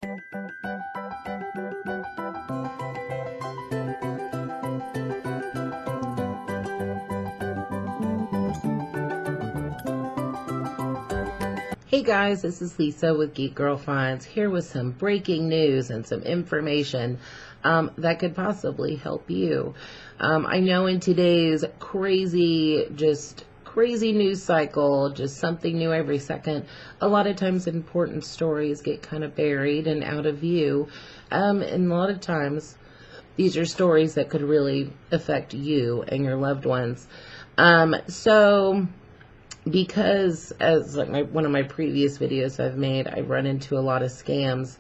Hey guys, this is Lisa with Geek Girl Finds, here with some breaking news and some information that could possibly help you. I know in today's crazy news cycle, just something new every second, a lot of times important stories get kind of buried and out of view. And a lot of times these are stories that could really affect you and your loved ones. Because, as like one of my previous videos I've made, I've run into a lot of scams.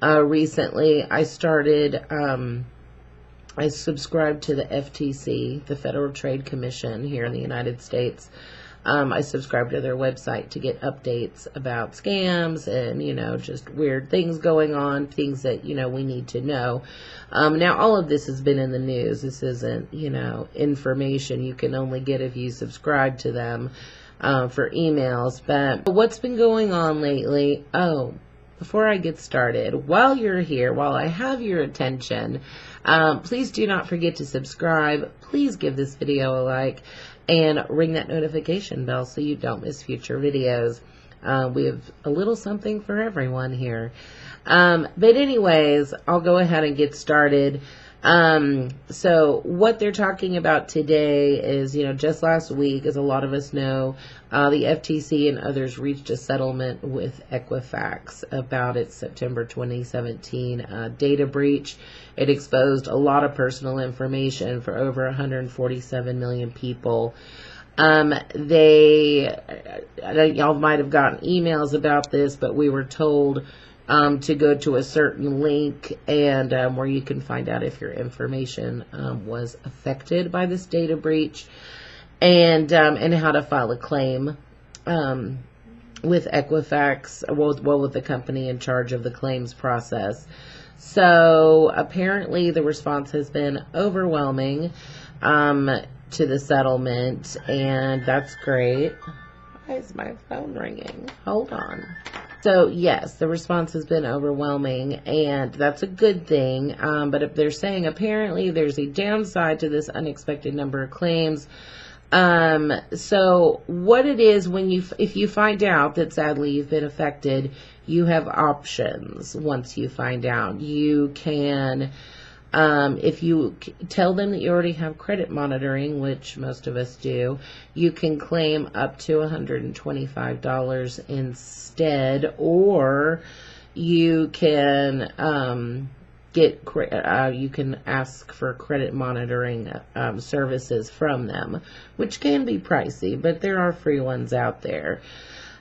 Recently, I subscribed to the FTC, the Federal Trade Commission here in the United States. I subscribed to their website to get updates about scams and, just weird things going on, things that, we need to know. Now, all of this has been in the news. This isn't, information you can only get if you subscribe to them. For emails, but what's been going on lately? Oh, before I get started, while you're here, while I have your attention, please do not forget to subscribe. Please give this video a like and ring that notification bell so you don't miss future videos. We have a little something for everyone here. But anyways, I'll go ahead and get started. So what they're talking about today is, just last week, as a lot of us know, the FTC and others reached a settlement with Equifax about its September 2017 data breach. It exposed a lot of personal information for over 147 million people. Y'all might have gotten emails about this, but we were told to go to a certain link and where you can find out if your information was affected by this data breach and how to file a claim with Equifax, with the company in charge of the claims process. So apparently the response has been overwhelming to the settlement, and that's great. Why is my phone ringing? Hold on. So yes, the response has been overwhelming, and that's a good thing. But if they're saying apparently there's a downside to this unexpected number of claims. So what it is if you find out that sadly you've been affected, you have options. Once you find out, you can, if you tell them that you already have credit monitoring, which most of us do, you can claim up to $125 instead, or you can you can ask for credit monitoring services from them, which can be pricey, but there are free ones out there.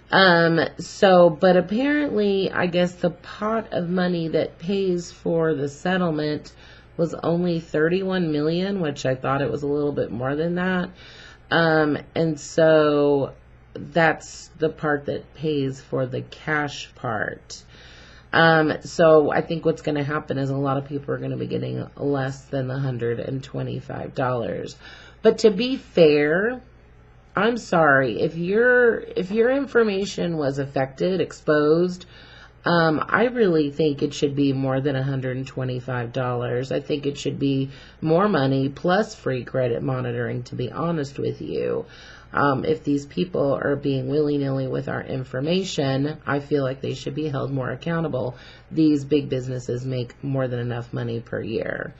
But apparently, I guess the pot of money that pays for the settlement was only 31 million, which I thought it was a little bit more than that. And so that's the part that pays for the cash part. So I think what's going to happen is a lot of people are going to be getting less than the $125. But to be fair, I'm sorry, if your information was affected, exposed, I really think it should be more than $125. I think it should be more money plus free credit monitoring, to be honest with you. If these people are being willy-nilly with our information, I feel like they should be held more accountable. These big businesses make more than enough money per year.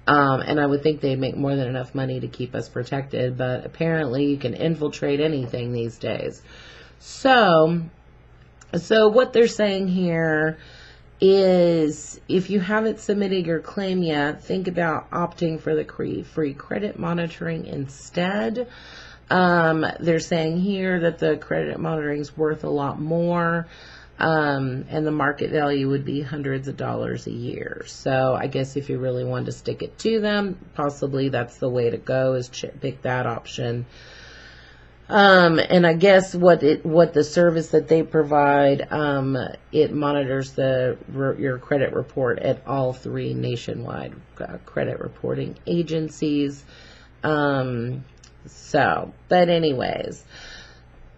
And I would think they'd make more than enough money to keep us protected, but apparently you can infiltrate anything these days. So what they're saying here is if you haven't submitted your claim yet, think about opting for the free credit monitoring instead. They're saying here that the credit monitoring is worth a lot more, and the market value would be hundreds of dollars a year. So I guess if you really wanted to stick it to them, possibly that's the way to go, is pick that option. And I guess what the service that they provide, it monitors your credit report at all 3 nationwide credit reporting agencies. But anyways,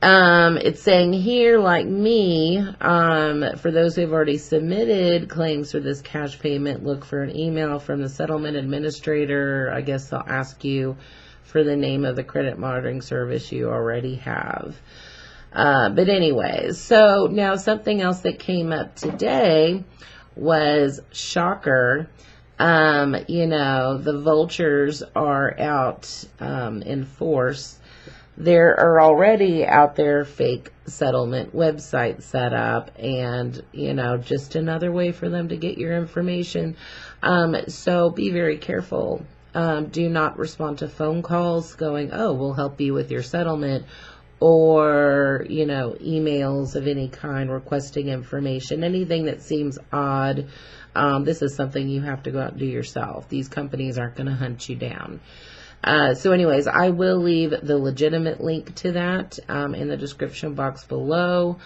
It's saying here, like me, for those who have already submitted claims for this cash payment, look for an email from the settlement administrator. I guess they'll ask you for the name of the credit monitoring service you already have. But anyways, so now something else that came up today was shocker. The vultures are out in force. There are already out there fake settlement websites set up, and just another way for them to get your information. So be very careful. Do not respond to phone calls going, oh, we'll help you with your settlement, or emails of any kind requesting information. Anything that seems odd, this is something you have to go out and do yourself. These companies aren't going to hunt you down. So anyways, I will leave the legitimate link to that in the description box below.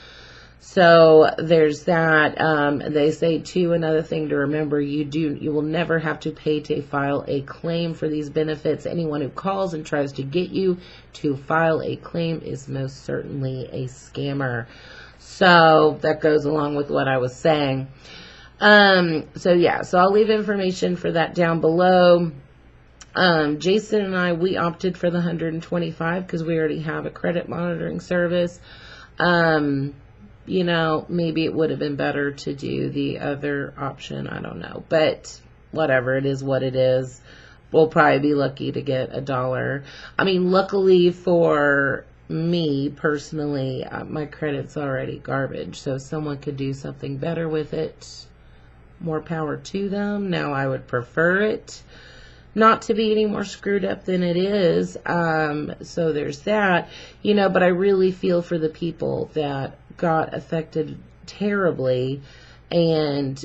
So there's that. They say too, another thing to remember, you will never have to pay to file a claim for these benefits. Anyone who calls and tries to get you to file a claim is most certainly a scammer. So that goes along with what I was saying. So I'll leave information for that down below. Jason and I, we opted for the 125 because we already have a credit monitoring service. Maybe it would have been better to do the other option. I don't know, but whatever, it is what it is. We'll probably be lucky to get $1. I mean, luckily for me personally, my credit's already garbage. So if someone could do something better with it, more power to them. Now I would prefer it not to be any more screwed up than it is. So there's that, but I really feel for the people that got affected terribly, and,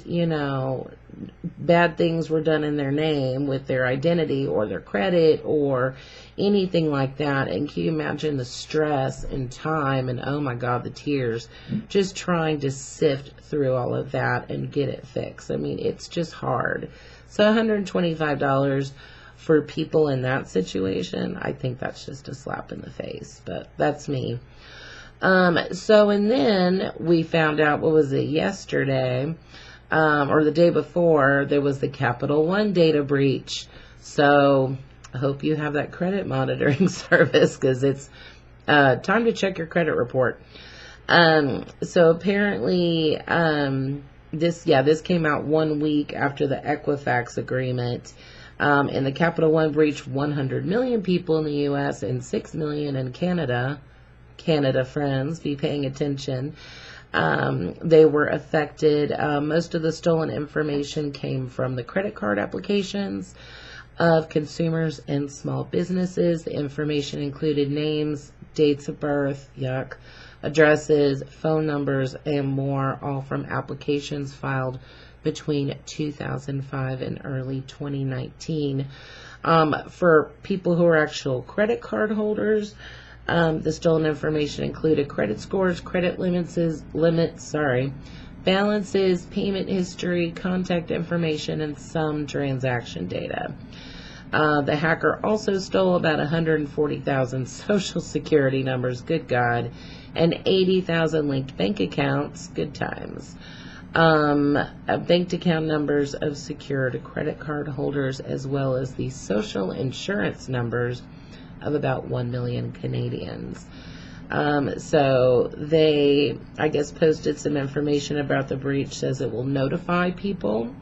bad things were done in their name with their identity or their credit or anything like that. And can you imagine the stress and time and, oh my God, the tears, just trying to sift through all of that and get it fixed. I mean, it's just hard. So $125 for people in that situation, I think that's just a slap in the face, but that's me. And then we found out, what was it, yesterday, or the day before, there was the Capital One data breach. So I hope you have that credit monitoring service, because it's time to check your credit report. So apparently, this came out 1 week after the Equifax agreement, and the Capital One breach 100 million people in the U.S. and 6 million in Canada. Canada friends, be paying attention. They were affected. Most of the stolen information came from the credit card applications of consumers and small businesses. The information included names, dates of birth, addresses, phone numbers, and more, all from applications filed between 2005 and early 2019. For people who are actual credit card holders, the stolen information included credit scores, credit balances, payment history, contact information, and some transaction data. The hacker also stole about 140,000 social security numbers, good God, and 80,000 linked bank accounts, good times. Bank account numbers of secured credit card holders, as well as the social insurance numbers of about 1 million Canadians. So they, I guess, posted some information about the breach. Says it will notify people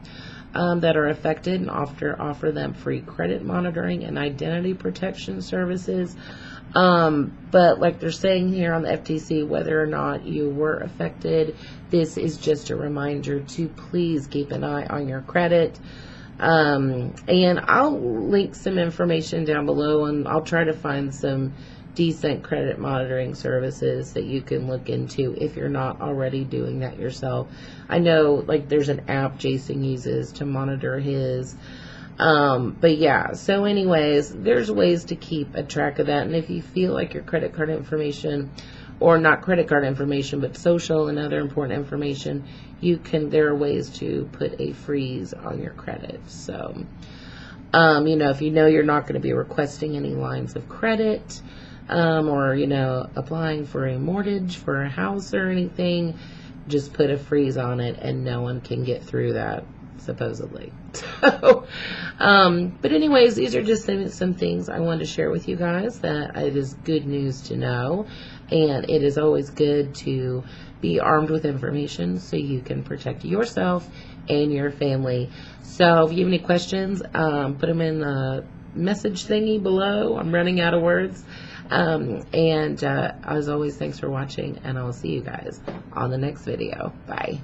that are affected and offer them free credit monitoring and identity protection services. But like they're saying here on the FTC, whether or not you were affected, this is just a reminder to please keep an eye on your credit. And I'll link some information down below, and I'll try to find some decent credit monitoring services that you can look into if you're not already doing that yourself. I know, like, there's an app Jason uses to monitor his. But yeah, so anyways, there's ways to keep a track of that. And if you feel like your credit card information, or not credit card information, but social and other important information, there are ways to put a freeze on your credit. So, if you know you're not going to be requesting any lines of credit, or, applying for a mortgage for a house or anything, just put a freeze on it and no one can get through that, supposedly. So, but anyways, these are just some things I wanted to share with you guys that it is good news to know, and it is always good to be armed with information so you can protect yourself and your family. So if you have any questions, put them in the message thingy below. I'm running out of words. And as always, thanks for watching, and I'll see you guys on the next video. Bye.